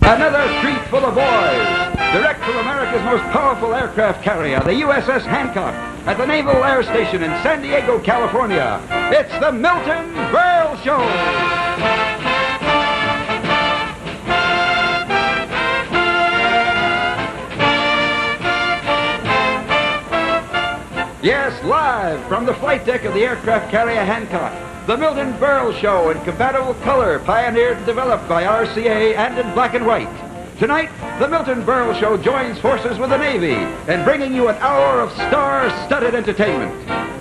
Another treat for the boys. Direct from America's most powerful aircraft carrier, the USS Hancock, at the Naval Air Station in San Diego, California. It's the Milton Berle Show. Yes, live from the flight deck of the aircraft carrier Hancock, the Milton Berle Show in compatible color, pioneered and developed by RCA and in black and white. Tonight, the Milton Berle Show joins forces with the Navy in bringing you an hour of star-studded entertainment.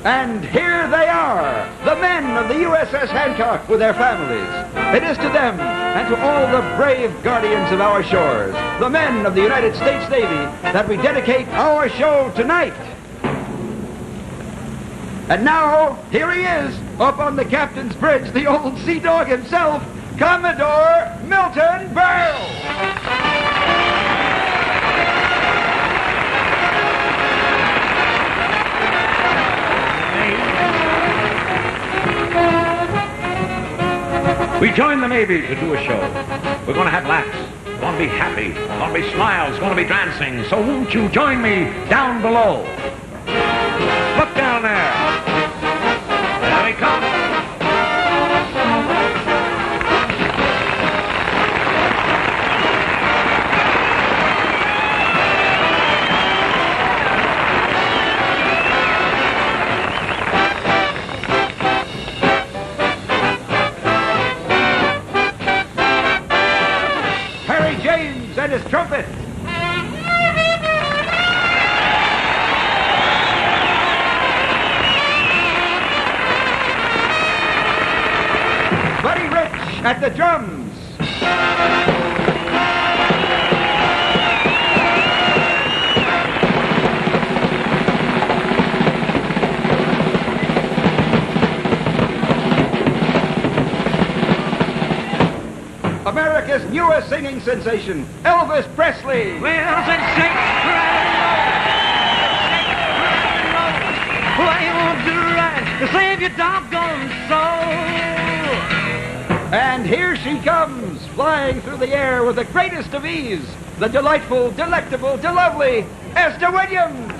And here they are, the men of the USS Hancock with their families. It is to them and to all the brave guardians of our shores, the men of the United States Navy, that we dedicate our show tonight. And now, here he is, up on the captain's bridge, the old sea dog himself, Commodore Milton Berle. We joined the Navy to do a show. We're going to have laughs. We're going to be happy. We're going to be smiles. We're going to be dancing. So won't you join me down below? Look down there. There we come. Harry James and his trumpet. At the drums. America's newest singing sensation, Elvis Presley. Well, said shake, what you want to do right to save your doggone soul. And here she comes, flying through the air with the greatest of ease, the delightful, delectable, delovely Esther Williams.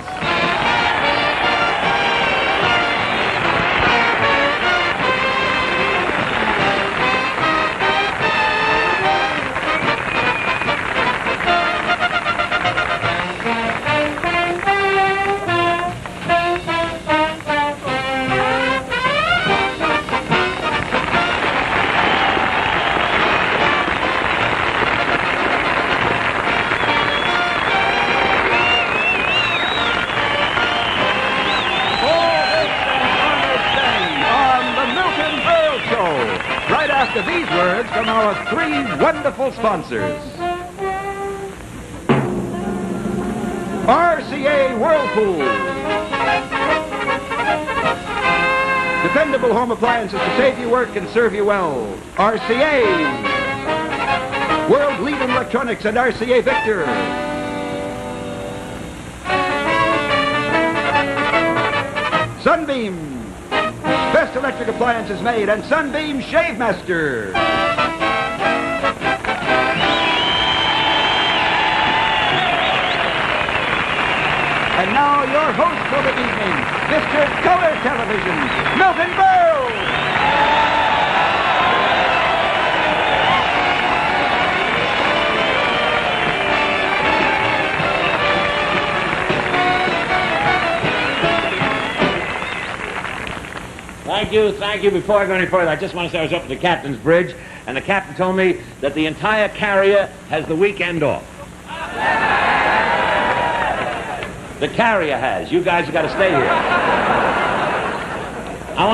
After these words from our three wonderful sponsors. RCA Whirlpool. Dependable home appliances to save you work and serve you well. RCA. World Lead in Electronics and RCA Victor. Sunbeam. Best electric appliances made, and Sunbeam Shave Master. And now your host for the evening, Mr. Color Television, Milton Berle. Thank you. Before I go any further, I just want to say I was up at the captain's bridge, and the captain told me that the entire carrier has the weekend off. The carrier has. You guys have got to stay here. I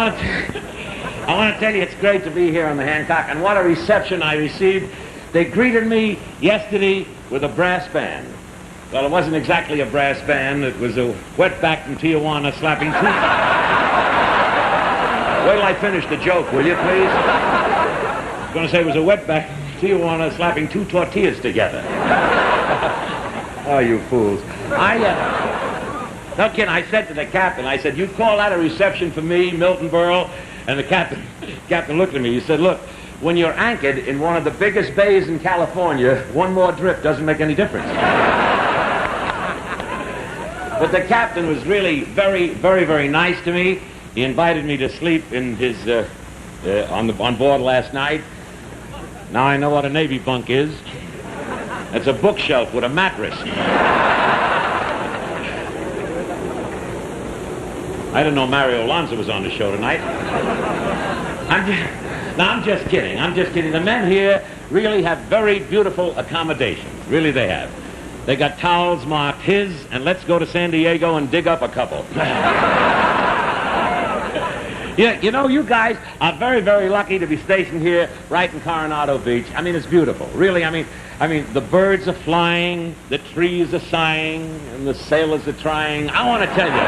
want to tell you it's great to be here on the Hancock, and what a reception I received. They greeted me yesterday with a brass band. Well, it wasn't exactly a brass band. It was a wetback from Tijuana slapping two... Wait till I finish the joke, will you, please? I was going to say it was a wetback from Tijuana slapping two tortillas together. Oh, you fools. No kidding, I said to the captain, I said, you call that a reception for me, Milton Berle? And the captain looked at me. He said, look, when you're anchored in one of the biggest bays in California, one more drift doesn't make any difference. But the captain was really very, very, very nice to me. He invited me to sleep in his on board last night. Now I know what a Navy bunk is. It's a bookshelf with a mattress. I didn't know Mario Alonso was on the show tonight. I'm just kidding. I'm just kidding. The men here really have very beautiful accommodations. Really they have. They got towels marked his, and let's go to San Diego and dig up a couple. Yeah, you know, you guys are very, very lucky to be stationed here right in Coronado Beach. I mean, it's beautiful. Really, I mean, the birds are flying, the trees are sighing, and the sailors are trying. I want to tell you.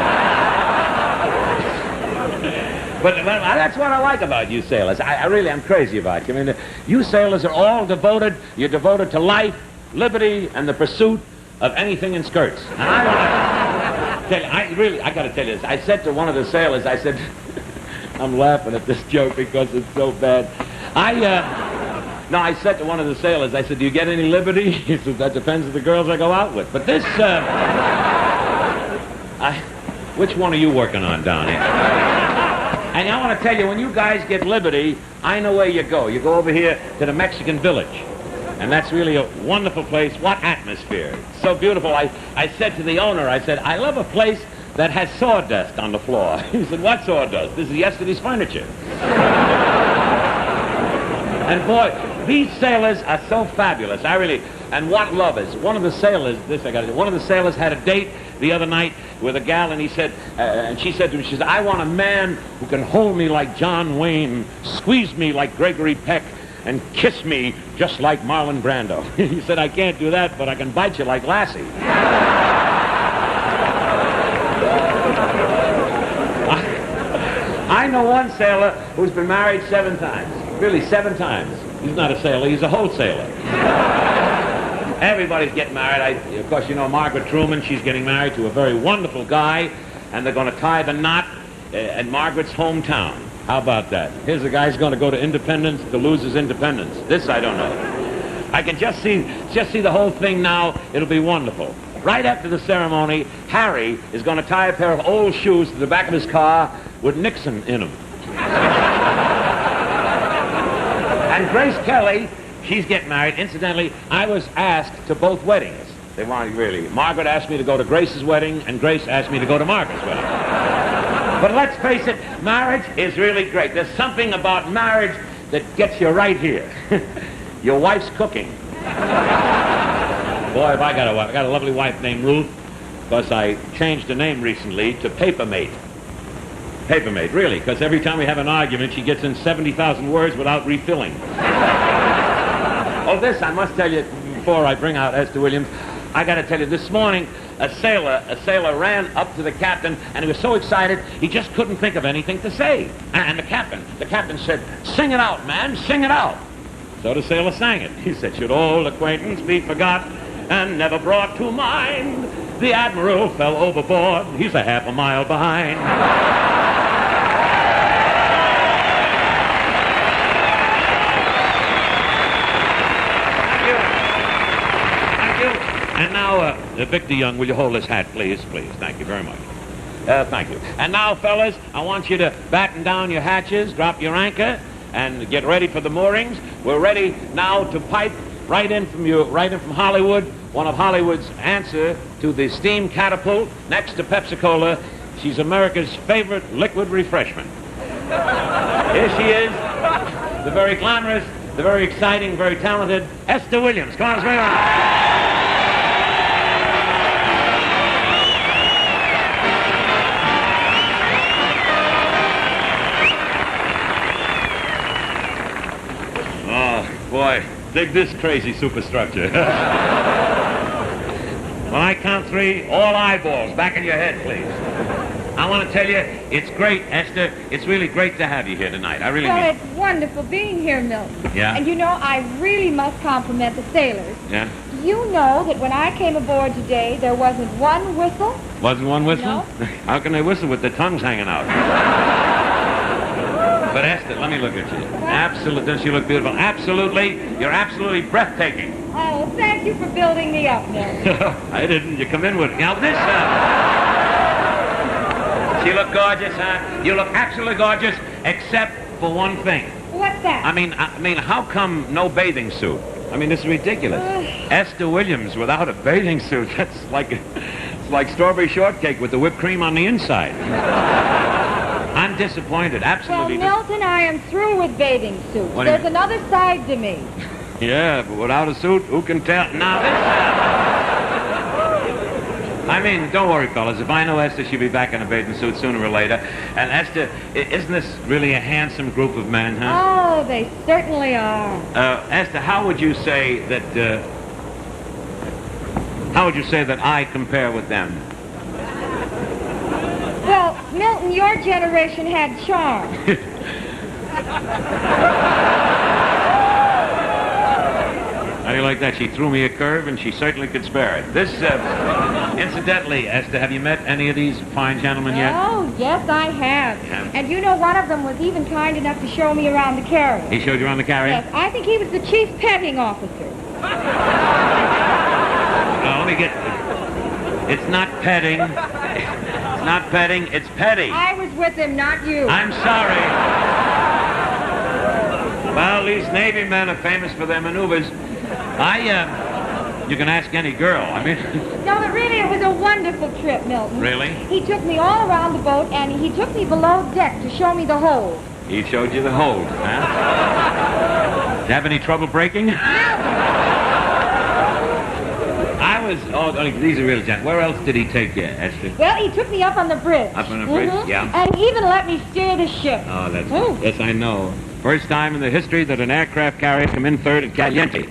But that's what I like about you sailors. I'm crazy about you. I mean, you sailors are all devoted. You're devoted to life, liberty, and the pursuit of anything in skirts. And I want to tell you, I got to tell you this. I said to one of the sailors, I said, I'm laughing at this joke because it's so bad. I said to one of the sailors, I said, do you get any liberty? He said, that depends on the girls I go out with. But this, which one are you working on down here? And I want to tell you, when you guys get liberty, I know where you go. You go over here to the Mexican Village. And that's really a wonderful place. What atmosphere. It's so beautiful. I said to the owner, I said, I love a place that has sawdust on the floor. He said, what sawdust? This is yesterday's furniture. And boy, these sailors are so fabulous. And what love is. One of the sailors had a date the other night with a gal, and he said, and she said to him, she said, I want a man who can hold me like John Wayne, squeeze me like Gregory Peck, and kiss me just like Marlon Brando. He said, I can't do that, but I can bite you like Lassie. I know one sailor who's been married 7 times. Really, 7 times. He's not a sailor, he's a wholesaler. Everybody's getting married. Of course, you know Margaret Truman, she's getting married to a very wonderful guy, and they're going to tie the knot at Margaret's hometown. How about that? Here's a guy who's going to go to Independence to lose his independence. This I don't know. I can just see the whole thing now. It'll be wonderful. Right after the ceremony, Harry is going to tie a pair of old shoes to the back of his car with Nixon in them. And Grace Kelly, she's getting married. Incidentally, I was asked to both weddings. They wanted really. Margaret asked me to go to Grace's wedding, and Grace asked me to go to Margaret's wedding. But let's face it, marriage is really great. There's something about marriage that gets you right here. Your wife's cooking. Boy, if I got a wife. I got a lovely wife named Ruth, because I changed the name recently to Papermate. Papermate, really, because every time we have an argument, she gets in 70,000 words without refilling. Oh, this, I must tell you, before I bring out Esther Williams, I got to tell you, this morning, a sailor ran up to the captain, and he was so excited, he just couldn't think of anything to say. And the captain said, sing it out, man, sing it out. So the sailor sang it. He said, should old acquaintance be forgot and never brought to mind, the admiral fell overboard, he's a half a mile behind. And now, Victor Young, will you hold this hat, please? Please. Thank you very much. Thank you. And now, fellas, I want you to batten down your hatches, drop your anchor, and get ready for the moorings. We're ready now to pipe right in from Hollywood, one of Hollywood's answer to the steam catapult next to Pepsi-Cola. She's America's favorite liquid refreshment. Here she is, the very glamorous, the very exciting, very talented Esther Williams. Come on, swing around. Boy, dig this crazy superstructure. When I count 3, all eyeballs back in your head, please. I want to tell you, it's great, Esther. It's really great to have you here tonight. I really mean it. Well, it's wonderful being here, Milton. Yeah? And you know, I really must compliment the sailors. Yeah? Do you know that when I came aboard today, there wasn't one whistle? Wasn't one whistle? No. How can they whistle with their tongues hanging out? But Esther, let me look at you. Absolutely, doesn't she look beautiful? Absolutely, you're absolutely breathtaking. Oh, thank you for building me up, Milton. I didn't. You come in with now this. She look gorgeous, huh? You look absolutely gorgeous, except for one thing. What's that? I mean, how come no bathing suit? I mean, this is ridiculous. Esther Williams without a bathing suit. It's like strawberry shortcake with the whipped cream on the inside. I'm disappointed, Well, absolutely. Milton, I am through with bathing suits. What do you There's another side to me. Yeah, but without a suit, who can tell? Now this. I mean, don't worry, fellas. If I know Esther, she'll be back in a bathing suit sooner or later. And Esther, isn't this really a handsome group of men, huh? Oh, they certainly are. Esther, how would you say that? How would you say that I compare with them? Well, Milton, your generation had charm. How do you like that? She threw me a curve, and she certainly could spare it. This, incidentally, Esther, have you met any of these fine gentlemen yet? Oh, yes, I have. Yeah. And you know, one of them was even kind enough to show me around the carrier. He showed you around the carrier? Yes, I think he was the chief petting officer. Let me get... It's not petting. It's not petting. It's petty. I was with him, not you. I'm sorry. Well, these Navy men are famous for their maneuvers. You can ask any girl. I mean... No, but really, it was a wonderful trip, Milton. Really? He took me all around the boat, and he took me below deck to show me the hold. He showed you the hold, huh? Did you have any trouble breaking? These are really gentle. Where else did he take you, Esther? Well, he took me up on the bridge. Up on the bridge, yeah. And he even let me steer the ship. Oh, that's Ooh. Yes, I know. First time in the history that an aircraft carrier come in third at Caliente. Should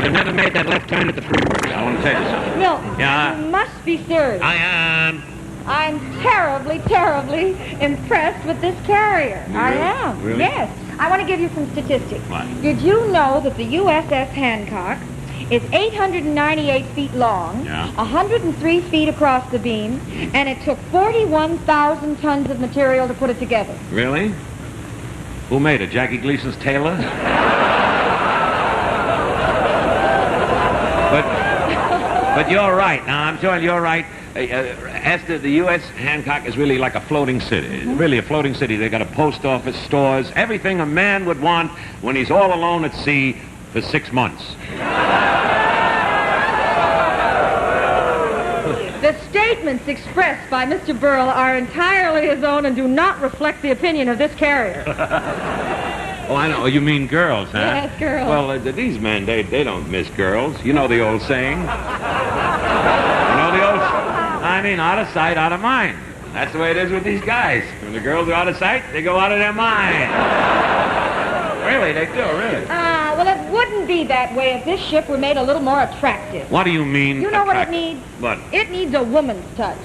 have never made that left turn at the freeway. I want to tell you something. Milton, Yeah? you must be serious. I am. I'm terribly, terribly impressed with this carrier. I am. Really? Yes. I want to give you some statistics. What? Did you know that the USS Hancock is 898 feet long, Yeah. 103 feet across the beam, and it took 41,000 tons of material to put it together? Really? Who made it? Jackie Gleason's tailor? But you're right. Now, I'm sure you're right. Esther, the U.S. Hancock is really like a floating city. It's really a floating city. They got a post office, stores, everything a man would want when he's all alone at sea for 6 months. The statements expressed by Mr. Berle are entirely his own and do not reflect the opinion of this carrier. Oh, I know. You mean girls, huh? Yes, girls. Well, these men, they don't miss girls. You know the old saying. You know the old... I mean, out of sight, out of mind. That's the way it is with these guys. When the girls are out of sight, they go out of their mind. Really, they do, really. Well, it wouldn't be that way if this ship were made a little more attractive. What do you mean? You know what it attractive? needs? What? It needs a woman's touch.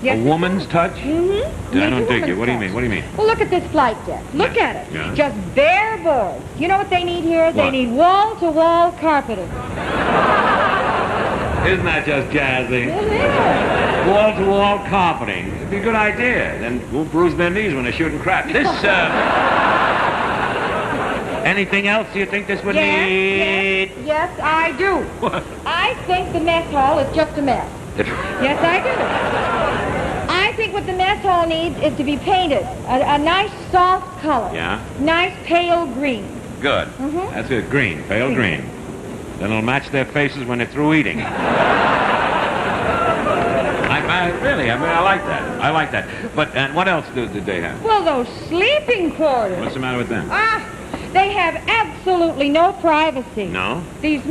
Yes, A woman's touch? Mm-hmm. I don't dig it. What do you mean? What do you mean? Well, look at this flight deck. Look at it. Yeah. Just bare boards. You know what they need here? They What? need wall-to-wall carpeting. Isn't that just jazzy? It is. Wall-to-wall carpeting. It'd be a good idea. Then won't bruise their knees when they're shooting crap. This, anything else you think this would need? Yes, I do. What? I think the mess hall is just a mess. Yes, I do. I think what the mess hall needs is to be painted a nice soft color. Yeah? Nice pale green. Good. Mhm. That's good. Green. Pale green. Then it'll match their faces when they're through eating. I like that. I like that. But what else did they have? Well, those sleeping quarters. What's the matter with them? They have absolutely no privacy. No? These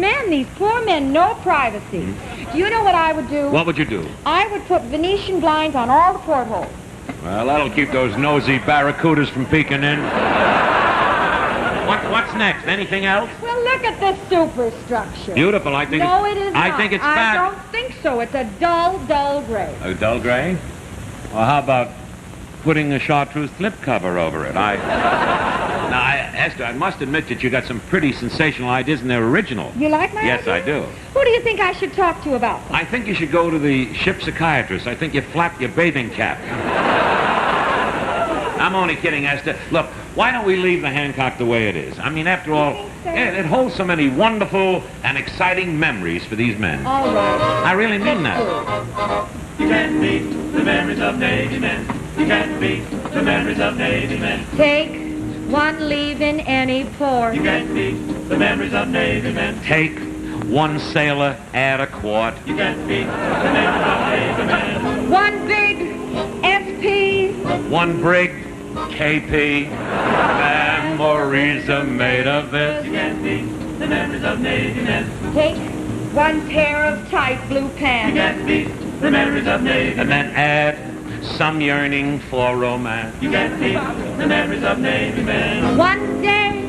poor men, no privacy. Do you know what I would do? What would you do? I would put Venetian blinds on all the portholes. Well, that'll keep those nosy barracudas from peeking in. What's next? Anything else? Well, look at this superstructure. Beautiful. I think No, it is not. I think it's I fat. don't think so. It's a dull, dull gray. A dull gray? Well, how about putting a chartreuse slipcover over it? Esther, I must admit that you got some pretty sensational ideas, and they're original. You like my Yes, I idea? do. Who do you think I should talk to about them? I think you should go to the ship psychiatrist. I think you flap your bathing cap. I'm only kidding, Esther. Look, why don't we leave the Hancock the way it is? I mean, after all, it holds so many wonderful and exciting memories for these men. All right. I really mean that. You can't beat the memories of Navy men. You can't beat the memories of Navy men. Take one leaving any port. You can't beat the memories of Navy men. Take one sailor, add a quart. You can't beat the memories of Navy men. One big SP. One brig, KP. Memories are made of this. You can't beat the memories of Navy men. Take one pair of tight blue You pants. can't beat the memories of Navy And men. then add some yearning for romance. You can't beat the memories of Navy men. One day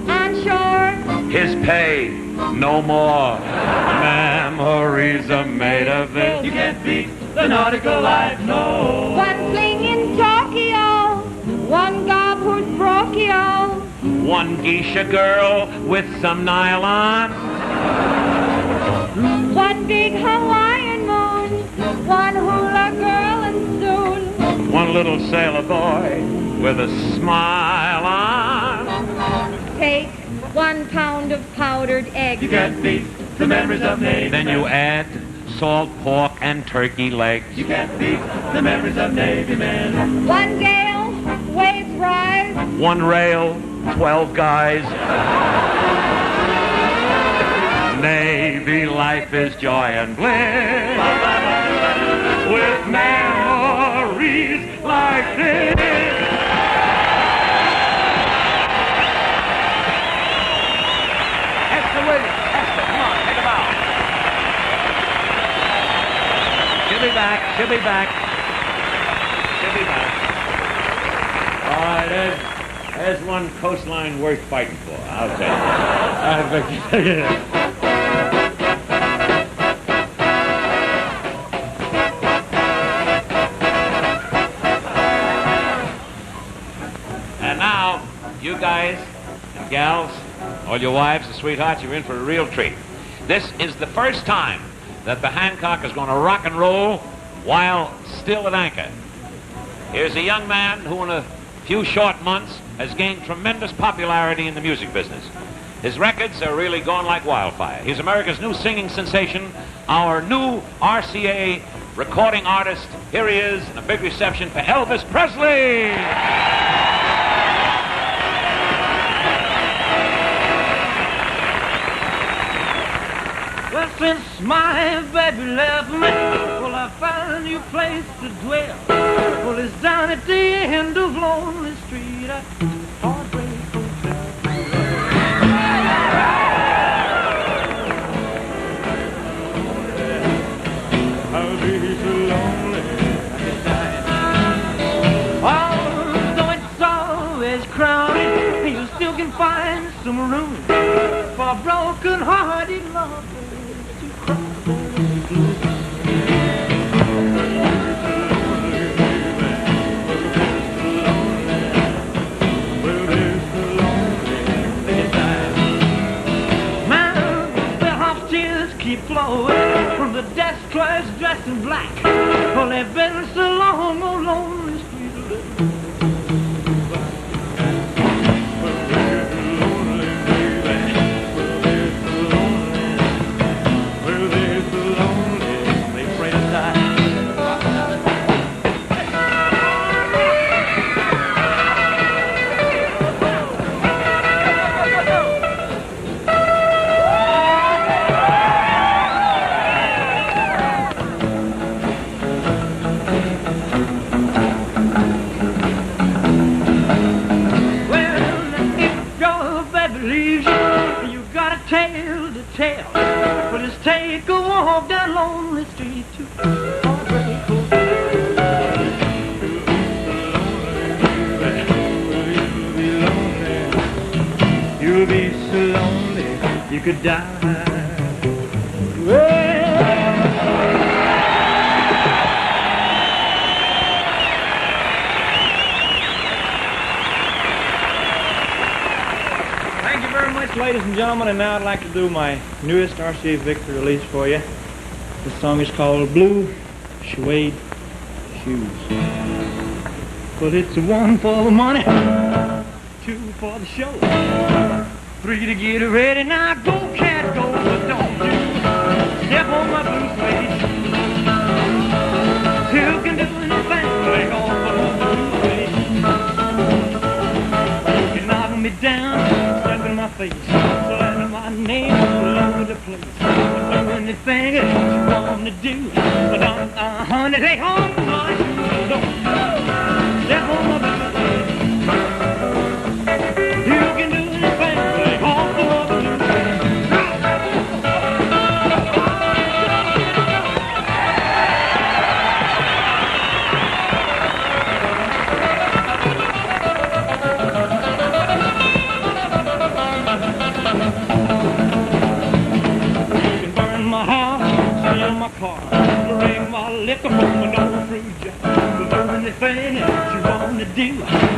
on shore. His pay, no more. Memories are made of this. You can't beat the nautical life, no. One fling in Tokyo. One gob who's brachio. One geisha girl with some nylon. One big Hawaiian moon. One hula girl and soon. One little sailor boy with a smile on. Take 1 pound of powdered egg. You can't beat the memories of Navy Then men. you add salt pork and turkey legs. You can't beat the memories of Navy men. One gale, waves rise. One rail, 12 guys. Navy life is joy and bliss. With memories like this. Esther Williams. Esther, come on, take a bow. She'll be back. She'll be back. She'll be back. All right, there's one coastline worth fighting for. I'll tell you. And now, you guys and gals, all your wives and sweethearts, you're in for a real treat. This is the first time that the Hancock is going to rock and roll while still at anchor. Here's a young man who in a few short months has gained tremendous popularity in the music business. His records are really going like wildfire. He's America's new singing sensation, our new RCA recording artist. Here he is in a big reception for Elvis Presley. Well, since my baby left me, well, I found a new place to dwell. Well, it's down at the end of Lonely Street at Heartbreak Hotel. I'll be so lonely tonight. Although it's always crowded, you still can find some room for a broken-hearted lover. Keep flowing from the desk clerks dressed in black. Well, they've been so long on Lonely Street. Well, they're so lonely, they pray to die. Tale to tell, but let's take a walk down Lonely Street to Heartbreak Hotel. You'll be so lonely, you could die. Ladies and gentlemen, and now I'd like to do my newest RCA Victor release for you. This song is called Blue Suede Shoes. Well, it's 1 for the money, 2 for the show, 3 to get ready. Now go, cat, go, but don't you step on my blue suede shoe. You can do anything, lay off of my blue suede shoe. You can knock me down, step in my face, slander my name all over the place. Do anything that you want to do, but don't, honey, lay off of my shoes. Don't step on my blue suede shoe. You can do anything, lay off of my blue suede shoe. My car, bring my liquor from an old fruit jar. Do anything that you want to do,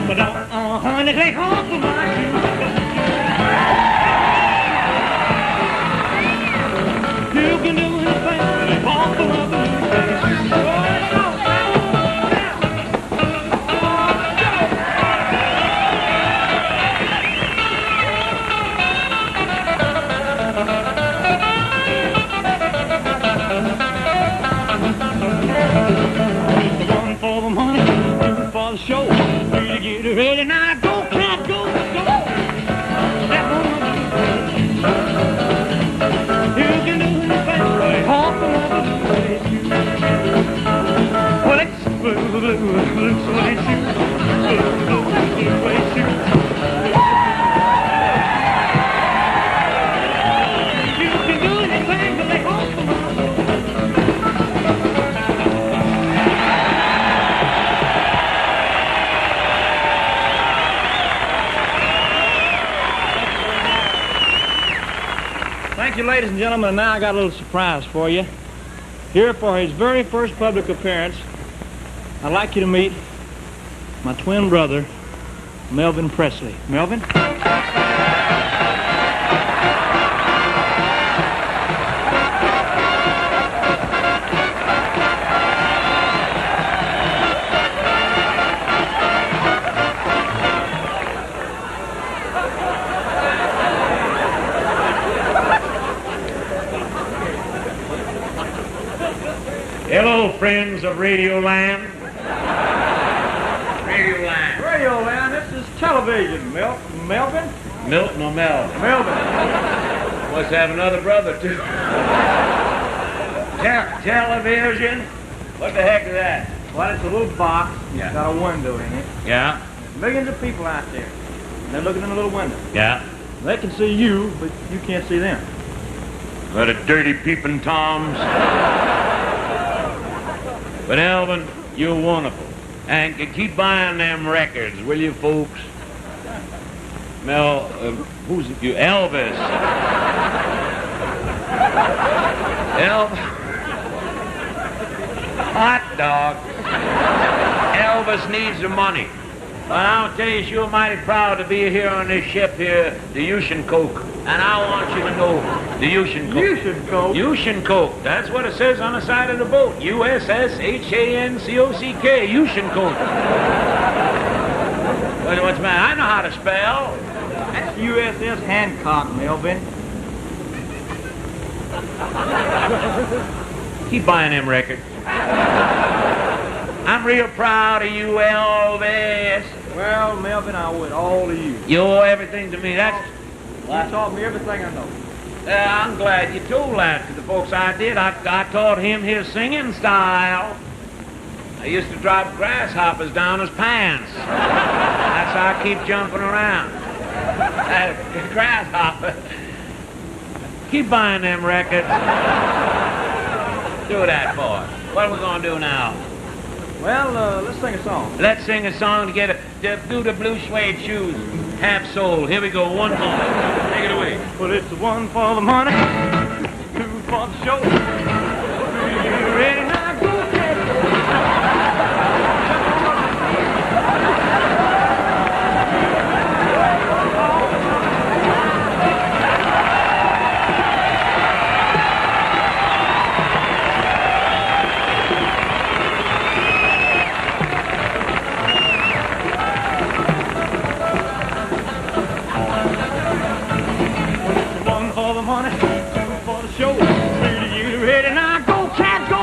but don't, honey, take off of my shoes. You can do anything, take off of my blue suede shoes. Show, you to get ready now. Go, cat, go, go. Step on my blue. You can do anything, like off of my blue suede shoe. Well, it's blue suede shoe, blue suede shoe. You can do anything, but like off of my blue. Thank you, ladies and gentlemen, and now I got a little surprise for you. Here for his very first public appearance, I'd like you to meet my twin brother, Melvin Presley. Melvin? Hello, friends of Radio Land. Radio Land. Radio Land, this is television, Melvin? Milton or Melvin? Melvin. Must have another brother, too. Television? What the heck is that? Well, it's a little box. Yeah. It's got a window in it. Yeah? Millions of people out there. They're looking in a little window. Yeah? They can see you, but you can't see them. What a dirty peeping toms. But Elvin, you're wonderful. And keep buying them records, will you, folks? Mel, who's it? You? Elvis. Hot dog. Elvis needs the money. But I'll tell you, you're mighty proud to be here on this ship here, the Ocean Coke. And I want you to know the Ocean Coke. Ocean Coke? Ocean Coke. That's what it says on the side of the boat. USS Hancock. Ocean Coke. What's the matter? I know how to spell. That's USS Hancock, Melvin. Keep buying them records. I'm real proud of you, Elvis. Well, Melvin, I owe it all to you. You owe everything to me. That's... You taught me everything I know. I'm glad you told that to the folks I did. I taught him his singing style. I used to drop grasshoppers down his pants. That's how I keep jumping around. Grasshopper. Keep buying them records. Do that for us. What are we going to do now? Well, let's sing a song. Let's sing a song to do the blue suede shoes. Half soul. Here we go. One more. Take it away. Well, it's 1 for the money, 2 for the show. You ready now? Go, cat. honey, coming for the show. Ready, you ready? Now go, cat, go, go.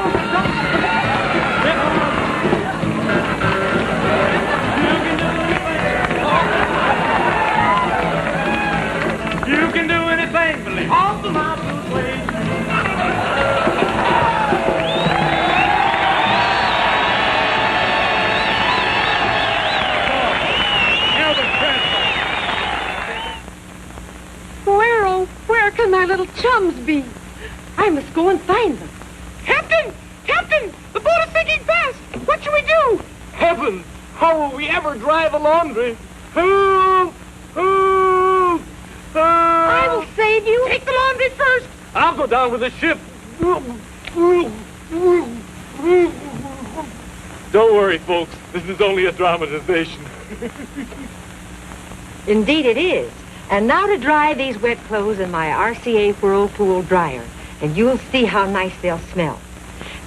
You can do anything, believe all the my blues ways. Elvis Presley. Where, oh, where can my little chums be? I must go and find them. Captain! Captain! The boat is sinking fast! What shall we do? Heavens, how will we ever dry the laundry? Help! Help! I will save you. Take the laundry first. I'll go down with the ship. Don't worry, folks. This is only a dramatization. Indeed it is. And now to dry these wet clothes in my RCA Whirlpool dryer. And you'll see how nice they'll smell.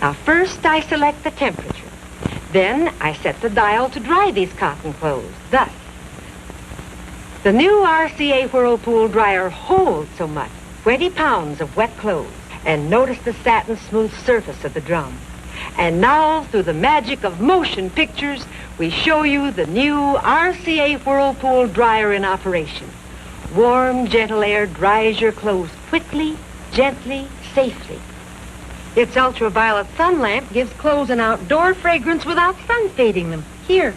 Now first I select the temperature. Then I set the dial to dry these cotton clothes. Thus. The new RCA Whirlpool dryer holds so much. 20 pounds of wet clothes. And notice the satin smooth surface of the drum. And now, through the magic of motion pictures, we show you the new RCA Whirlpool dryer in operation. Warm, gentle air dries your clothes quickly, gently, safely. Its ultraviolet sun lamp gives clothes an outdoor fragrance without sun fading them. Here.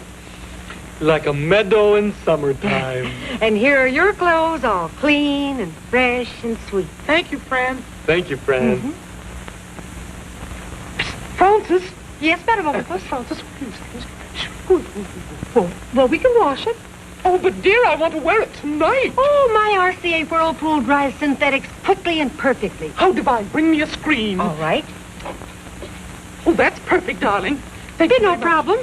Like a meadow in summertime. And here are your clothes, all clean and fresh and sweet. Thank you, Fran. Thank you, Fran. Mm-hmm. Francis? Yes, Madam Octopus? Francis? Well, we can wash it. Oh, but dear, I want to wear it tonight. Oh, my RCA Whirlpool dries synthetics quickly and perfectly. How divine. Bring me a screen. All right. Oh, that's perfect, darling. Thank you. No problem.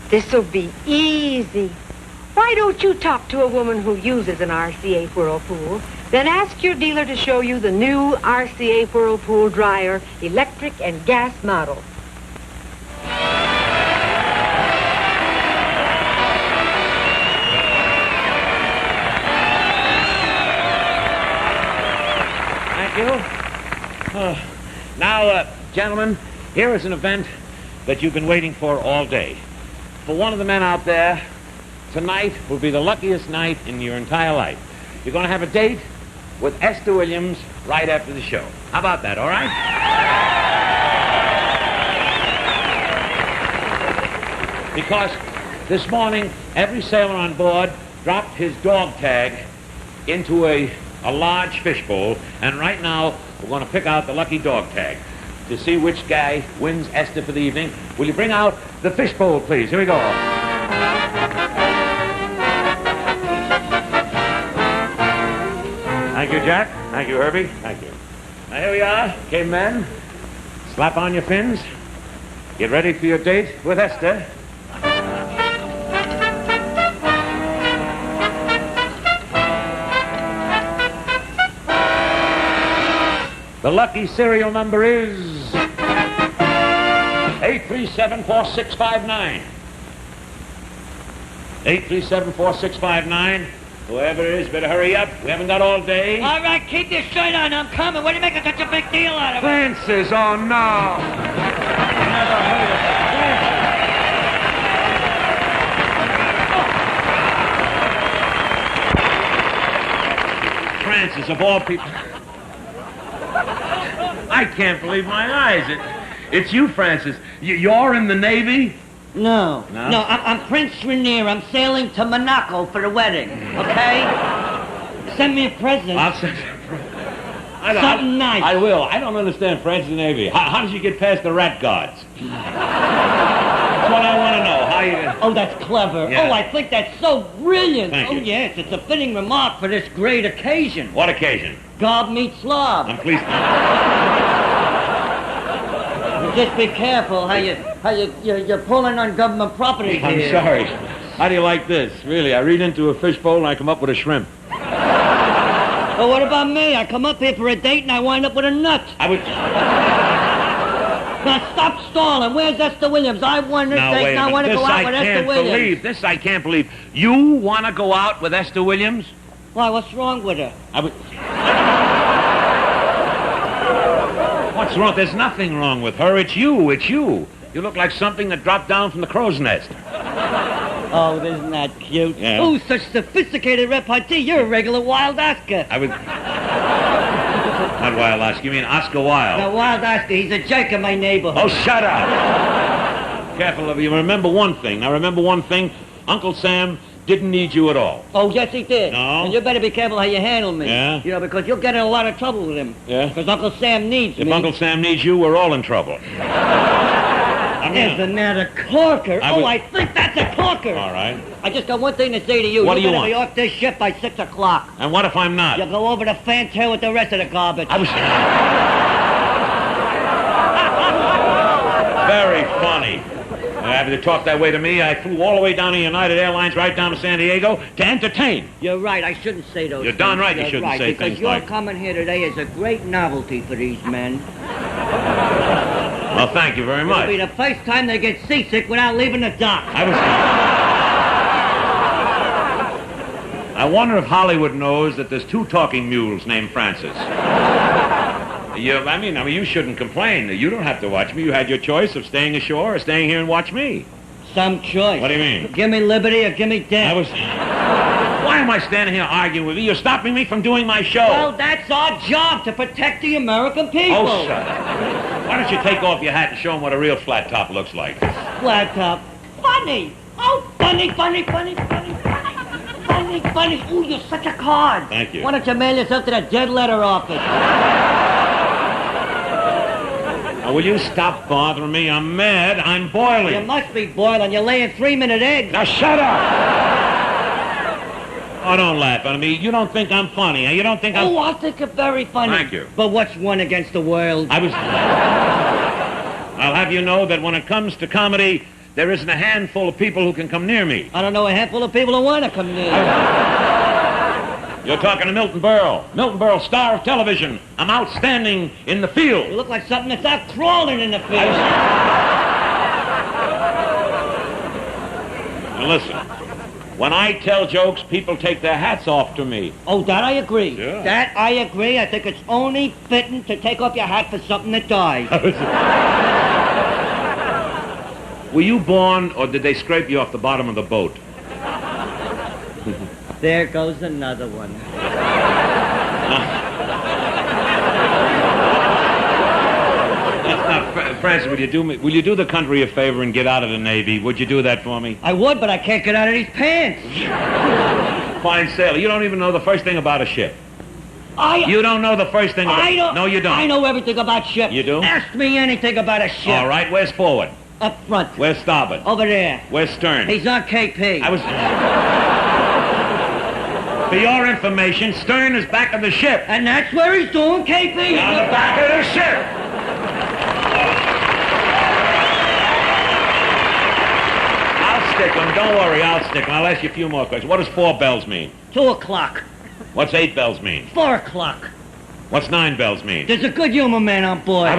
This'll be easy. Why don't you talk to a woman who uses an RCA Whirlpool? Then ask your dealer to show you the new RCA Whirlpool dryer, electric and gas model. Thank you. Now, gentlemen, here is an event that you've been waiting for all day. For one of the men out there, tonight will be the luckiest night in your entire life. You're going to have a date with Esther Williams right after the show. How about that, all right? Because this morning, every sailor on board dropped his dog tag into a large fishbowl, and right now we're going to pick out the lucky dog tag to see which guy wins Esther for the evening. Will you bring out the fishbowl, please? Here we go. Thank you, Jack. Thank you, Herbie. Thank you. Now, here we are, cavemen. Slap on your fins. Get ready for your date with Esther. The lucky serial number is 8374659. 8374659. Whoever it is, better hurry up. We haven't got all day. All right, keep your shirt on. I'm coming. What are you making such a big deal out of it? Francis, oh no. Never heard of that. Francis, of all people. I can't believe my eyes. It's you, Francis. You're in the Navy? No. No? No, I'm Prince Rainier. I'm sailing to Monaco for the wedding, okay? Send me a present. I'll send you Something nice. I will. I don't understand Francis the Navy. How did you get past the rat guards? That's what I want to know. How you... Oh, that's clever. Yeah. Oh, I think that's so brilliant. Thank you. Oh, yes, it's a fitting remark for this great occasion. What occasion? God meets love. I'm pleased. Just be careful how you're pulling on government property I'm here. sorry. How do you like this? Really, I read into a fishbowl and I come up with a shrimp. Well, what about me? I come up here for a date and I wind up with a nut. I would... Now stop stalling. Where's Esther Williams? I won this Now, date, wait and a I want to minute. go out with Esther Williams. This I can't believe. You want to go out with Esther Williams? Why, what's wrong with her? What's wrong? There's nothing wrong with her. It's you. It's you. You look like something that dropped down from the crow's nest. Oh, isn't that cute? Yeah. Oh, such sophisticated repartee. You're a regular wild Oscar. Not Wild Oscar. You mean Oscar Wilde? Now, wild Oscar, he's a jerk in my neighborhood. Oh, shut up. Careful of you. Remember one thing. Now, remember one thing. Uncle Sam didn't need you at all. Oh, yes, he did. No? And you better be careful how you handle me. Yeah? You know, because you'll get in a lot of trouble with him. Yeah? Because Uncle Sam needs me. If Uncle Sam needs you, we're all in trouble. Isn't that a corker? I think that's a corker. All right. I just got one thing to say to you. What do you better want? be off this ship by 6 o'clock. And what if I'm not? You'll go over to Fantail with the rest of the garbage. Very funny. Having to talk that way to me, I flew all the way down to United Airlines right down to San Diego to entertain. You're right. I shouldn't say those You're things. darn right you shouldn't say because things your like... coming here today is a great novelty for these men. Well, thank you very much. It'll be the first time they get seasick without leaving the dock. I wonder if Hollywood knows that there's 2 talking mules named Francis. I mean, you shouldn't complain. You don't have to watch me. You had your choice of staying ashore or staying here and watch me. Some choice. What do you mean? Give me liberty or give me death. Why am I standing here arguing with you? You're stopping me from doing my show. Well, that's our job, to protect the American people. Oh, shut up. Why don't you take off your hat and show them what a real flat top looks like? Flat top. Funny. Oh, funny. Funny. Ooh, you're such a card. Thank you. Why don't you mail yourself to the dead letter office? Now, will you stop bothering me? I'm mad. I'm boiling. You must be boiling. You're laying 3-minute eggs. Now, shut up! Oh, don't laugh at me. You don't think I'm funny, huh? You don't think I'm... Oh, I think you're very funny. Thank you. But what's one against the world? I'll have you know that when it comes to comedy, there isn't a handful of people who can come near me. I don't know a handful of people who want to come near. You're talking to Milton Berle. Milton Berle, star of television. I'm outstanding in the field. You look like something that's out crawling in the field. Now listen, when I tell jokes, people take their hats off to me. Oh, that I agree. Yeah. That I agree. I think it's only fitting to take off your hat for something that dies. Were you born, or did they scrape you off the bottom of the boat? There goes another one. Francis, will you do the country a favor and get out of the Navy? Would you do that for me? I would, but I can't get out of these pants. Fine sailor. You don't even know the first thing about a ship. You don't know the first thing about... No, you don't. I know everything about ships. You do? Ask me anything about a ship. All right, where's forward? Up front. Where's starboard? Over there. Where's stern? He's on KP. For your information, stern is back of the ship. And that's where he's doing KP. On the back of the ship. I'll stick him. Don't worry, I'll stick him. I'll ask you a few more questions. What does 4 bells mean? 2 o'clock. What's 8 bells mean? 4 o'clock. What's 9 bells mean? There's a good humor man on board.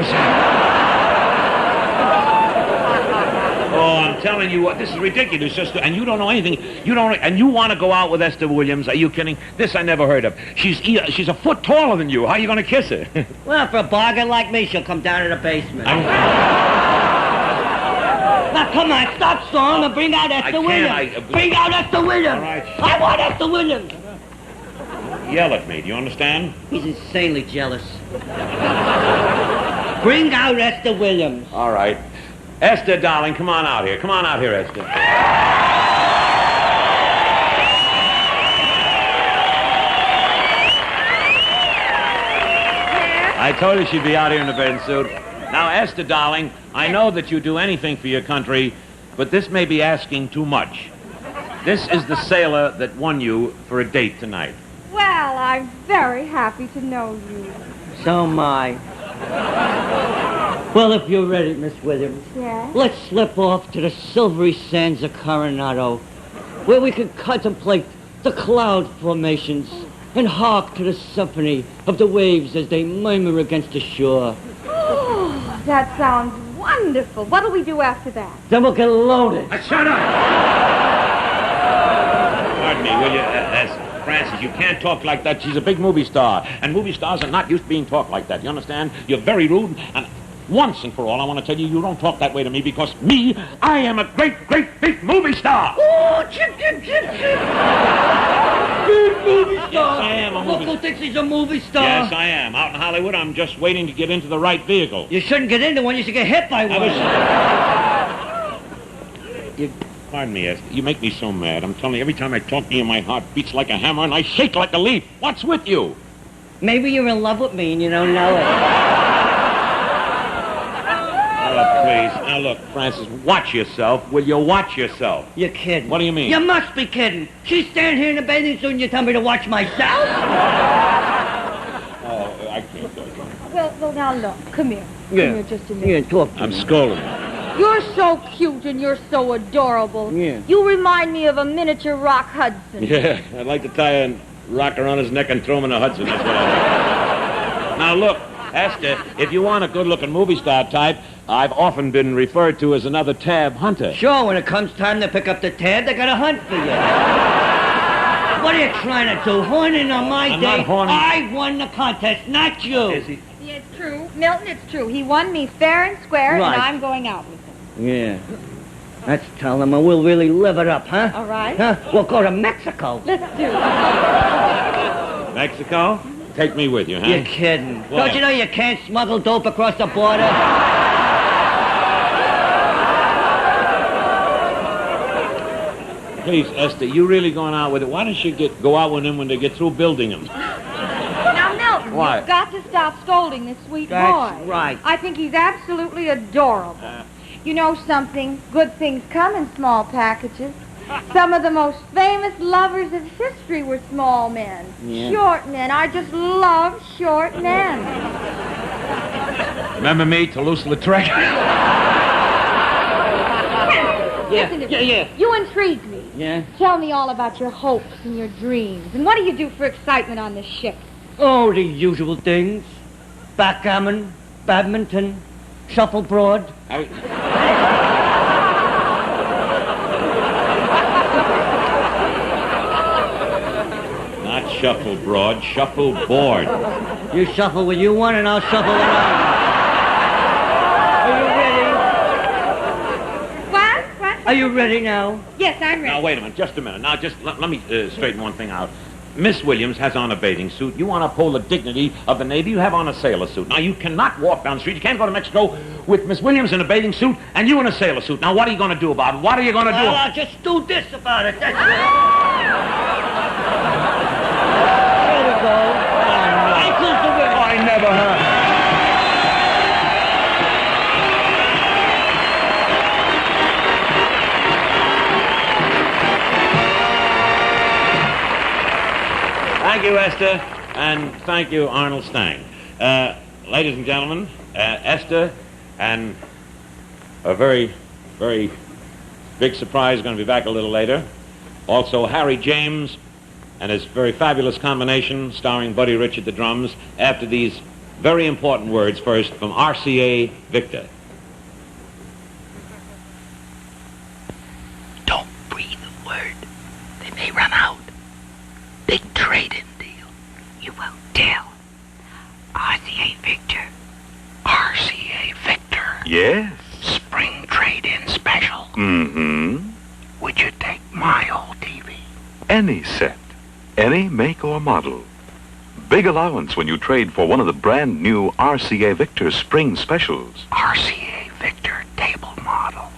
Oh, I'm telling you what, this is ridiculous, sister. And you don't know anything. And you want to go out with Esther Williams? Are you kidding? This I never heard of. She's a foot taller than you. How are you going to kiss her? Well, for a bargain like me, she'll come down to the basement. Now, come on, stop stalling and bring out Esther Williams. Bring out Esther Williams. All right. I want Esther Williams. Yell at me. Do you understand? He's insanely jealous. Bring out Esther Williams. All right. Esther, darling, come on out here. Come on out here, Esther. I told her she'd be out here in the bathing suit. Now, Esther, darling, I know that you do anything for your country, but this may be asking too much. This is the sailor that won you for a date tonight. Well, I'm very happy to know you. So am I. Well, if you're ready, Miss Williams, Yes? let's slip off to the silvery sands of Coronado, where we can contemplate the cloud formations and hark to the symphony of the waves as they murmur against the shore. Oh, that sounds wonderful. What'll we do after that? Then we'll get loaded. Shut up! Pardon me, will you? Francis, you can't talk like that. She's a big movie star, and movie stars are not used to being talked like that. You understand? You're very rude, and once and for all, I want to tell you, you don't talk that way to me because I am a great, great, big movie star. Oh, chip, chip, chip, chip. Big movie star. Yes, I am a movie Look who thinks he's a movie star. Yes, I am. Out in Hollywood, I'm just waiting to get into the right vehicle. You shouldn't get into one. You should get hit by one. Pardon me, Esther. You make me so mad. I'm telling you, every time I talk to you, my heart beats like a hammer and I shake like a leaf. What's with you? Maybe you're in love with me and you don't know it. Oh, please. Now, look, Francis, watch yourself. Will you watch yourself? You're kidding. What do you mean? You must be kidding. She's standing here in a bathing suit and you tell me to watch myself? Oh, I can't do it. Well, now look. Come here. Come here just a minute. Yeah, talk to I'm me. scolding. You're so cute and you're so adorable. Yeah. You remind me of a miniature Rock Hudson. Yeah, I'd like to tie a rock around his neck and throw him in the Hudson. That's what I like. Now, look, Esther, if you want a good-looking movie star type, I've often been referred to as another tab hunter. Sure, when it comes time to pick up the tab, they got to hunt for you. What are you trying to do? Horning on my I'm day? not horning. I won the contest, not you. Is he? Yeah, it's true. Milton, it's true. He won me fair and square, Right. and I'm going out with him. Yeah. Let's tell them and we'll really live it up, huh? All right. Huh? We'll go to Mexico. Let's do it. Mexico? Take me with you, huh? You're kidding. What? Don't you know you can't smuggle dope across the border? Please, Esther, you really going out with it? Why don't you go out with him when they get through building him? Now, Milton, Why? you've got to stop scolding this sweet That's boy. right. I think he's absolutely adorable. You know something? Good things come in small packages. Some of the most famous lovers of history were small men. Yeah. Short men. I just love short men. Remember me, Toulouse-Lautrec? Listen to me. Yeah. You intrigue me. Yeah? Tell me all about your hopes and your dreams. And what do you do for excitement on this ship? Oh, the usual things. Backgammon, badminton, shuffleboard. Not shuffleboard, shuffleboard. You shuffle with you one and I'll shuffle with I. What? Are you ready now? Yes, I'm ready. Now, wait a minute, just a minute. Now, just let me straighten one thing out. Miss Williams has on a bathing suit. You want to uphold the dignity of the Navy, you have on a sailor suit. Now, you cannot walk down the street. You can't go to Mexico with Miss Williams in a bathing suit and you in a sailor suit. Now, what are you going to do about it? What are you going to do? Well, I'll just do this about it. That's it. There we go. Ankles the way. I never heard. Thank you, Esther, and thank you, Arnold Stang. Ladies and gentlemen, Esther and a very, very big surprise going to be back a little later. Also, Harry James and his very fabulous combination starring Buddy Rich at the drums after these very important words first from RCA Victor. Don't breathe a word. They may run out. Big trade-in deal. You won't tell. RCA Victor. RCA Victor. Yes. Spring trade-in special. Mm-hmm. Would you take my old TV? Any set. Any make or model. Big allowance when you trade for one of the brand new RCA Victor spring specials. RCA Victor table model.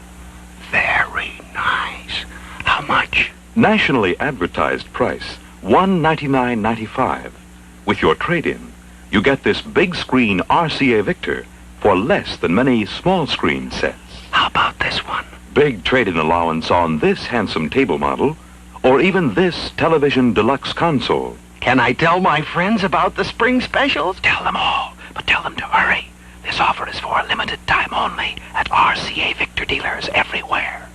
Very nice. How much? Nationally advertised price, $199.95. With your trade-in, you get this big screen RCA Victor for less than many small screen sets. How about this one? Big trade-in allowance on this handsome table model, or even this television deluxe console. Can I tell my friends about the spring specials? Tell them all, but tell them to hurry. This offer is for a limited time only at RCA Victor dealers everywhere.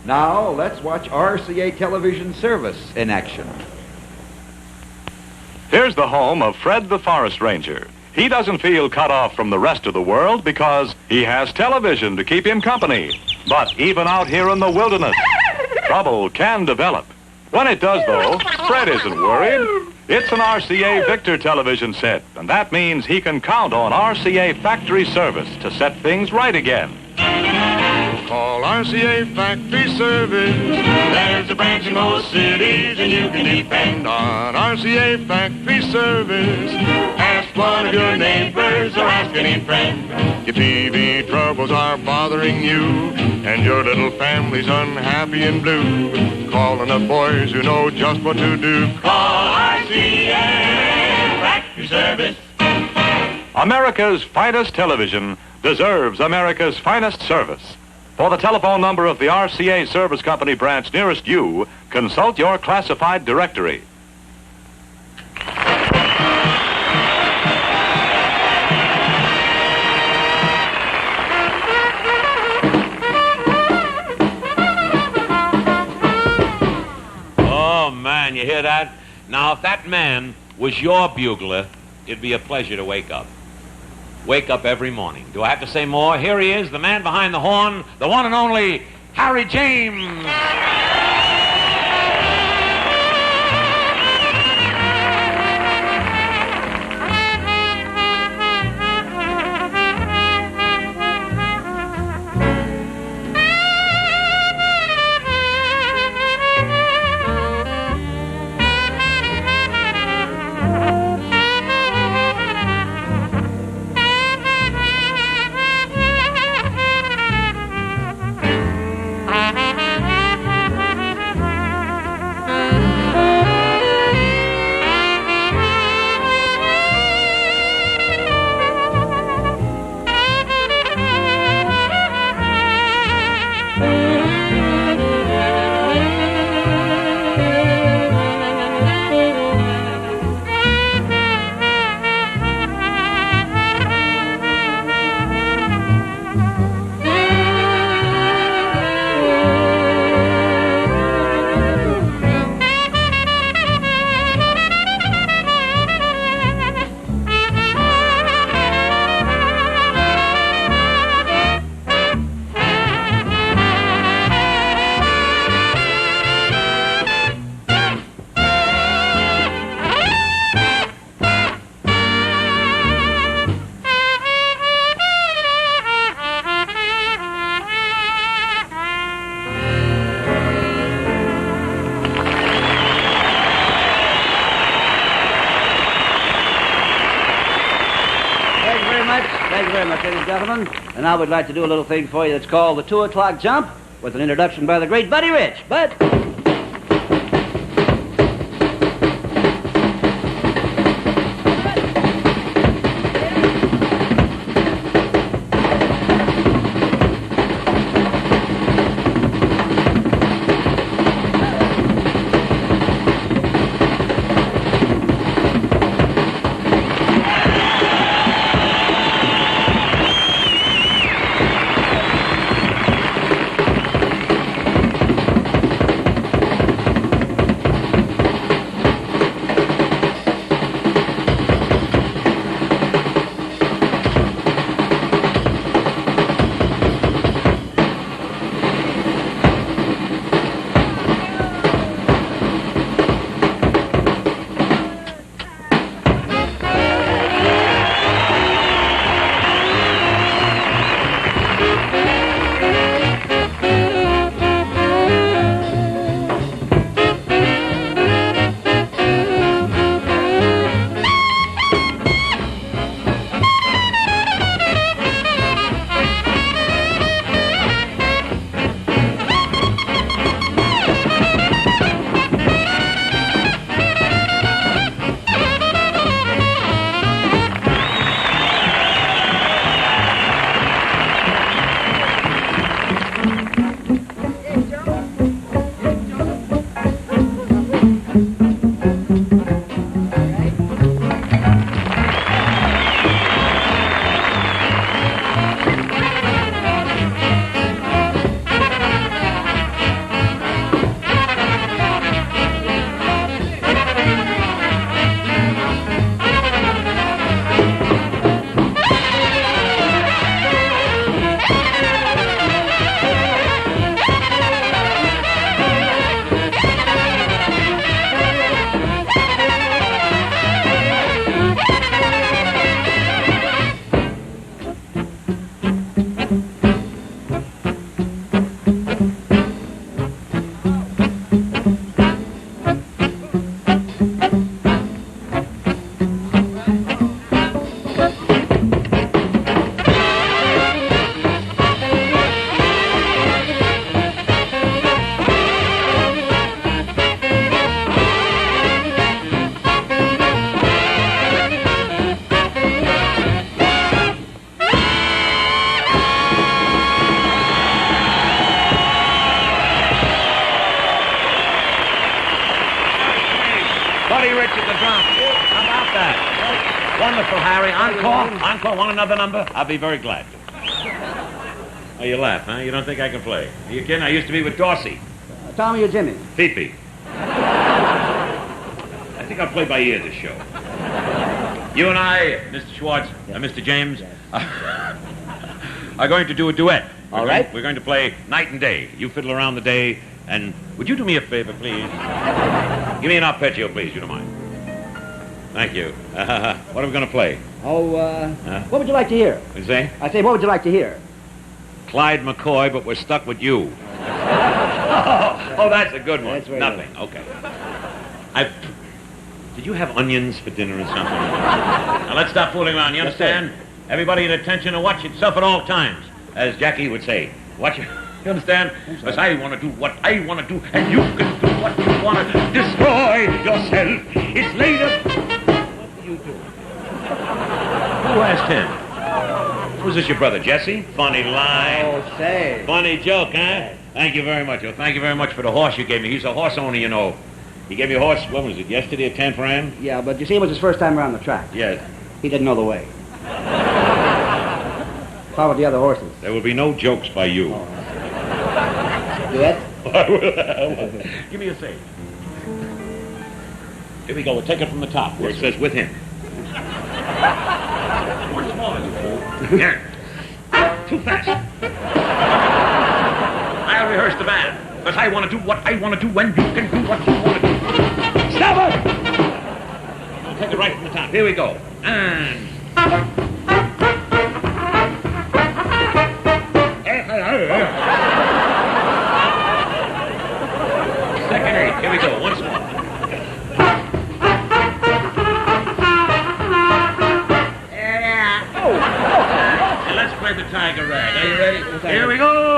Now, let's watch RCA Television Service in action. Here's the home of Fred the Forest Ranger. he doesn't feel cut off from the rest of the world because he has television to keep him company. But even out here in the wilderness, trouble can develop. When it does, though, Fred isn't worried. It's an RCA Victor television set, and that means he can count on RCA factory service to set things right again. Call RCA Factory Service. There's a branch in most cities, and you can depend on RCA Factory Service. Ask one of your neighbors or ask any friend. Your TV troubles are bothering you, and your little family's unhappy and blue. Call enough boys who know just what to do. Call RCA Factory Service. America's finest television deserves America's finest service. For the telephone number of the RCA Service Company branch nearest you, consult your classified directory. Oh, man, you hear that? Now, if that man was your bugler, it'd be a pleasure to wake up. Wake up every morning. Do I have to say more? Here he is, the man behind the horn, the one and only Harry James. Thank you very much, ladies and gentlemen. And now we'd like to do a little thing for you that's called the 2 o'clock jump with an introduction by the great Buddy Rich. Bud. switch at the drum. How about that? Wonderful, Harry. Encore? Encore? Want another number? I'll be very glad to. Oh, you laugh, huh? You don't think I can play? Are you kidding? I used to be with Dorsey. Tommy or Jimmy? Pee-pee. I think I'll play by ear this show. You and I, Mr. Schwartz, Mr. James, are going to do a duet. All right. We're going to play night and day. You fiddle around the day, and would you do me a favor, please? Give me an arpeggio, please, you don't mind. Thank you. What are we going to play? What would you like to hear? What you say? I say, what would you like to hear? Clyde McCoy, but we're stuck with you. Oh, that's a good one. That's very Nothing. good. Okay. Did you have onions for dinner or something? Now, let's stop fooling around. You understand? Everybody at attention and watch yourself at all times. As Jackie would say, watch it. You understand? Because I want to do what I want to do, and you can do what you want to. Destroy yourself. It's later. What do you do? Who asked him? Was this your brother, Jesse? Funny line. Oh, say. Funny joke, huh? Thank you very much. Oh, thank you very much for the horse you gave me. He's a horse owner, you know. He gave me a horse, what was it, yesterday at 10 Fran? Yeah, but you see, it was his first time around the track. Yes. He didn't know the way. Followed the other horses. There will be no jokes by you. Duet? I will. Give me a save. Here we go. We'll take it from the top where it says with him. One smaller, you fool. Here. Too fast. I'll rehearse the band. Because I want to do what I want to do when you can do what you want to do. Stop it! I'll take it right from the top. Here we go. And... Second eight. Here we go. Once more. And let's play the Tiger Rag. Are you ready? Here we go.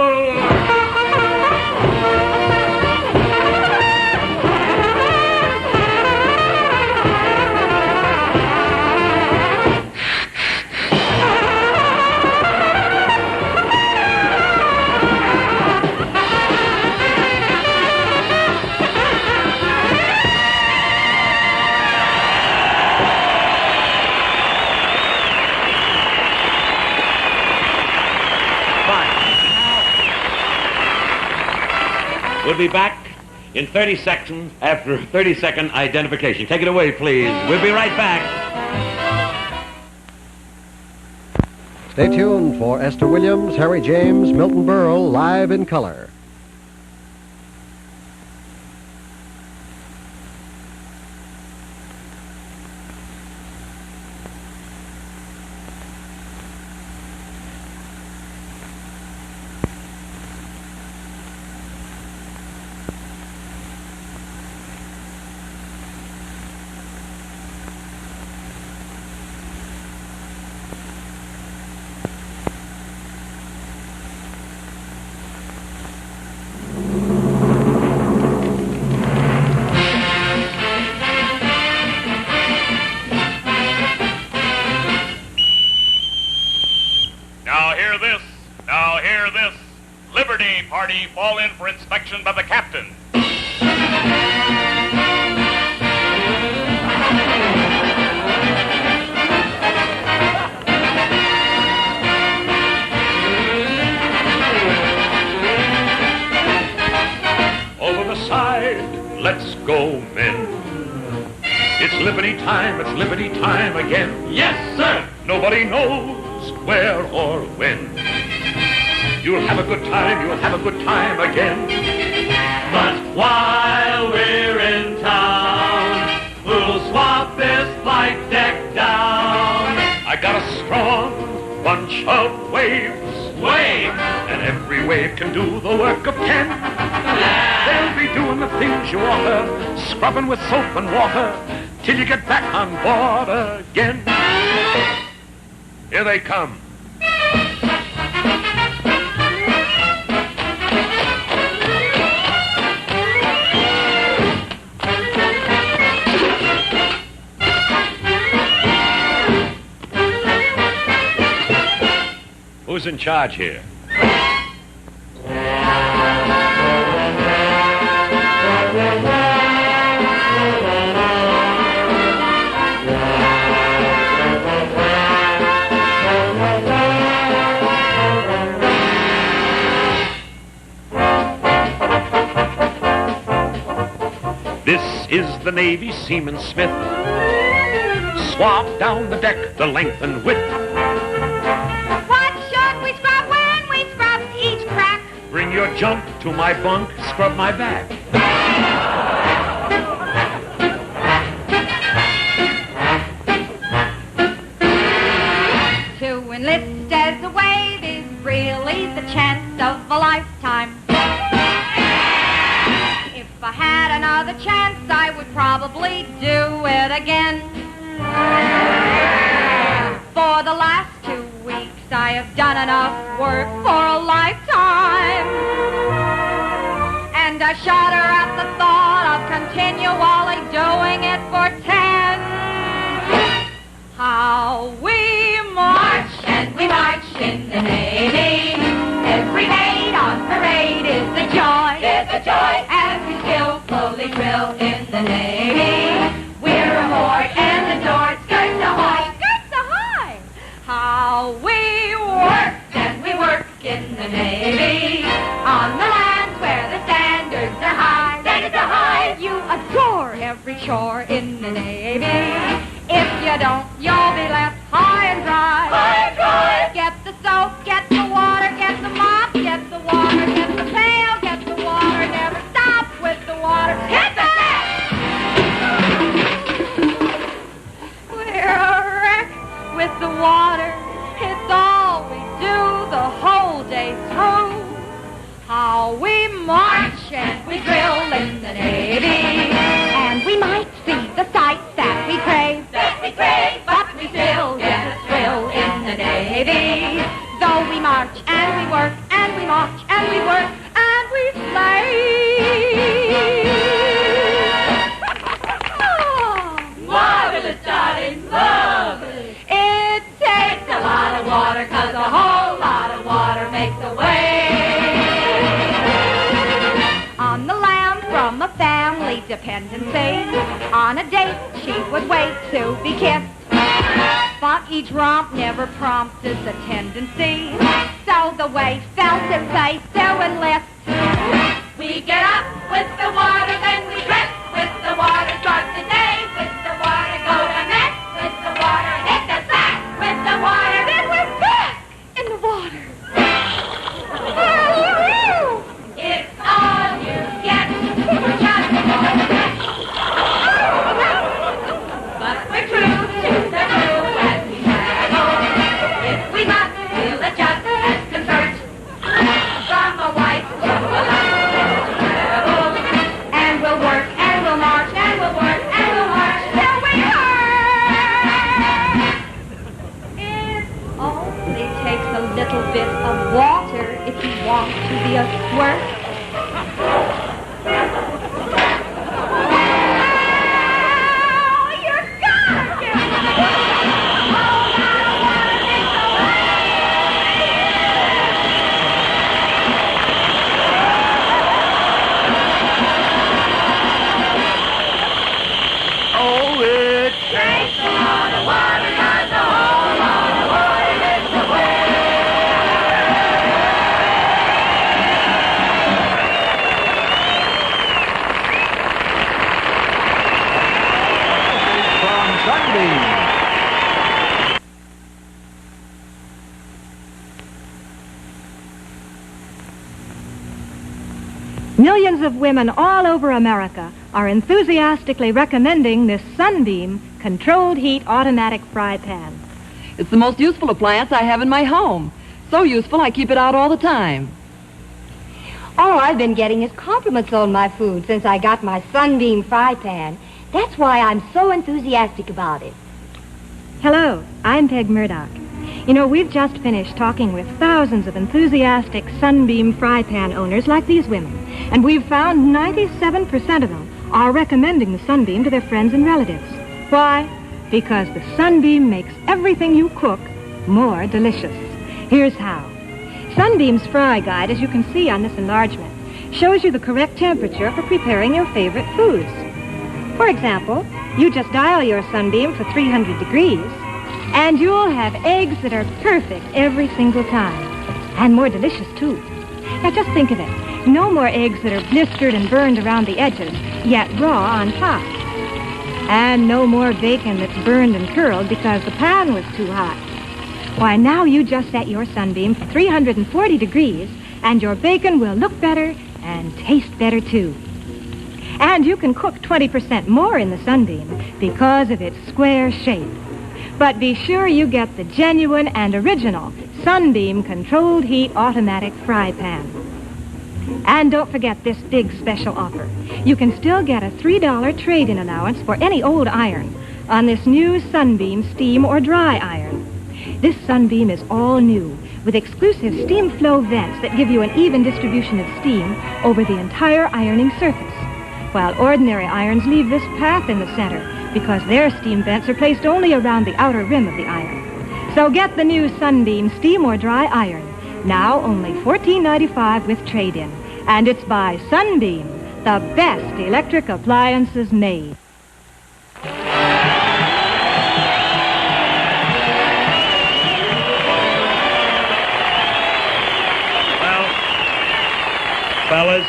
We'll be back in 30 seconds after a 30-second identification. Take it away, please. We'll be right back. Stay tuned for Esther Williams, Harry James, Milton Berle, live in color. Party fall in for inspection by the captain. Over the side, let's go, men. It's liberty time again. Yes, sir. Nobody knows where or when. You'll have a good time again. But while we're in town, we'll swap this flight deck down. I got a strong bunch of waves. And every wave can do the work of 10. They'll be doing the things you oughta, scrubbing with soap and water, till you get back on board again. Here they come. Who's in charge here? This is the Navy Seaman Smith. Swab down the deck, the length and width. What should we scrub when we scrub each crack? Bring your junk to my bunk, scrub my back. To enlist as a wave is really the chance of a lifetime. If I had another chance, I would probably do it again. For the last 2 weeks, I have done enough work for a lifetime. And I shudder at the thought of continually doing it for 10. How we march and we march in the Navy. Every maid on parade is a joy. It's a joy. And we skillfully drill in the Navy. We're aboard and adored. Skirts ahoy, skirts ahoy. How we work and we work in the Navy. On the lands where the standards are high. Standards are high. You adore every chore in the Navy. If you don't, you'll be left high and dry. High and dry. Get the soap, get the water, get the mop, get the water, get the pail, get the water. Never stop with the water. Hit the deck! We're a wreck with the water. It's all we do the whole day through. How we march and we drill in the Navy. And we might see the sights that we crave. But we still get a thrill in the Navy. Though we march and we work and we march and we work and we slave. Oh, marvelous, darling, marvelous. It takes a lot of water, 'cause a whole lot of water makes a wave. On the lamb from a family dependency, on a date she would wait to be kissed. But each romp never prompted the tendency, so the way felt it safe to enlist. We get up with the water, then we dress with the water, start the day with the water, go to mess with the water, hit the sack with the water, then we're back in the water. It's all you get for just a moment. But we're true to the crew as we travel. If we must, we'll adjust and convert from a white to a light travel. And we'll work and we'll march and we'll work and we'll march till we hurt. It only takes a little bit of water if you want to be a squirt. Millions of women all over America are enthusiastically recommending this Sunbeam controlled heat automatic fry pan. It's the most useful appliance I have in my home. So useful I keep it out all the time. All I've been getting is compliments on my food since I got my Sunbeam fry pan. That's why I'm so enthusiastic about it. Hello, I'm Peg Murdoch. You know, we've just finished talking with thousands of enthusiastic Sunbeam fry pan owners like these women, and we've found 97% of them are recommending the Sunbeam to their friends and relatives. Why? Because the Sunbeam makes everything you cook more delicious. Here's how. Sunbeam's fry guide, as you can see on this enlargement, shows you the correct temperature for preparing your favorite foods. For example, you just dial your Sunbeam for 300 degrees, and you'll have eggs that are perfect every single time. And more delicious, too. Now, just think of it. No more eggs that are blistered and burned around the edges, yet raw on top. And no more bacon that's burned and curled because the pan was too hot. Why, now you just set your sunbeam for 340 degrees, and your bacon will look better and taste better, too. And you can cook 20% more in the sunbeam because of its square shape. But be sure you get the genuine and original Sunbeam Controlled Heat Automatic Fry Pan. And don't forget this big special offer. You can still get a $3 trade-in allowance for any old iron on this new Sunbeam steam or dry iron. This Sunbeam is all new, with exclusive steam flow vents that give you an even distribution of steam over the entire ironing surface, while ordinary irons leave this path in the center because their steam vents are placed only around the outer rim of the iron. So get the new Sunbeam steam or dry iron, now only $14.95 with trade-in. And it's by Sunbeam, the best electric appliances made. Well, fellas,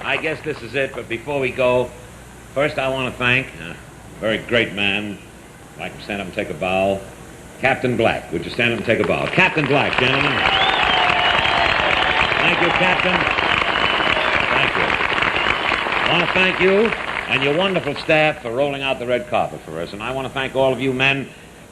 I guess this is it, but before we go, first I want to thank a very great man. I'd like to stand up and take a bow. Captain Black. Would you stand up and take a bow? Captain Black, gentlemen. Thank you, Captain. Thank you. I want to thank you and your wonderful staff for rolling out the red carpet for us. And I want to thank all of you men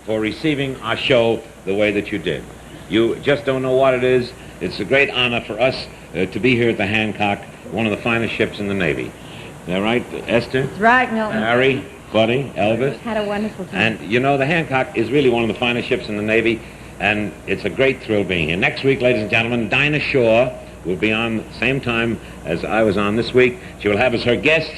for receiving our show the way that you did. You just don't know what it is. It's a great honor for us to be here at the Hancock, one of the finest ships in the Navy. Is that right, Esther? That's right, Milton. Harry, Buddy, Elvis. Had a wonderful time. And, you know, the Hancock is really one of the finest ships in the Navy, and it's a great thrill being here. Next week, ladies and gentlemen, Dinah Shore will be on the same time as I was on this week. She will have as her guests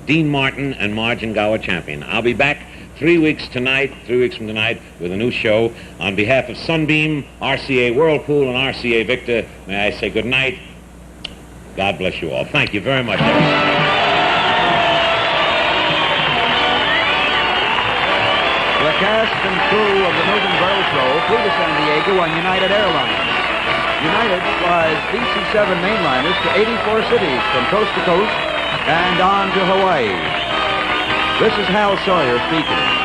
Dean Martin and Margin Gower Champion. I'll be back 3 weeks from tonight, with a new show. On behalf of Sunbeam, RCA Whirlpool, and RCA Victor, may I say good night. God bless you all. Thank you very much. The cast and crew of the Milton Berle Show flew to San Diego on United Airlines. United flies DC-7 mainliners to 84 cities from coast to coast and on to Hawaii. This is Hal Sawyer speaking.